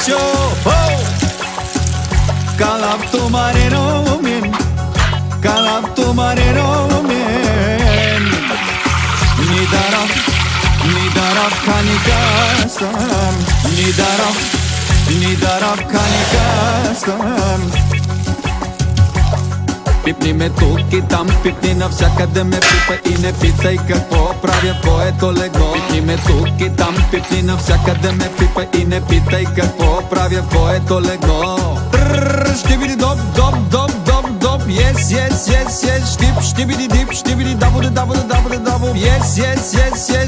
Чичо, Calapto marino min, calapto marino min. Nidarab kanikasam, nidarab kanikasam. Пипни ме тук и там, пипни навсякъде ме пипа и не питай какво правя в твоето легло. Пипни ме тук и там, пипни навсякъде ме пипа и не питай какво правя в твоето легло. Щибиди доп, доп, доп, доп, доп, yes, yes, yes, yes, штибиди дип, штибиди дабо, дабо, дабо, дабо, yes, yes, yes, yes.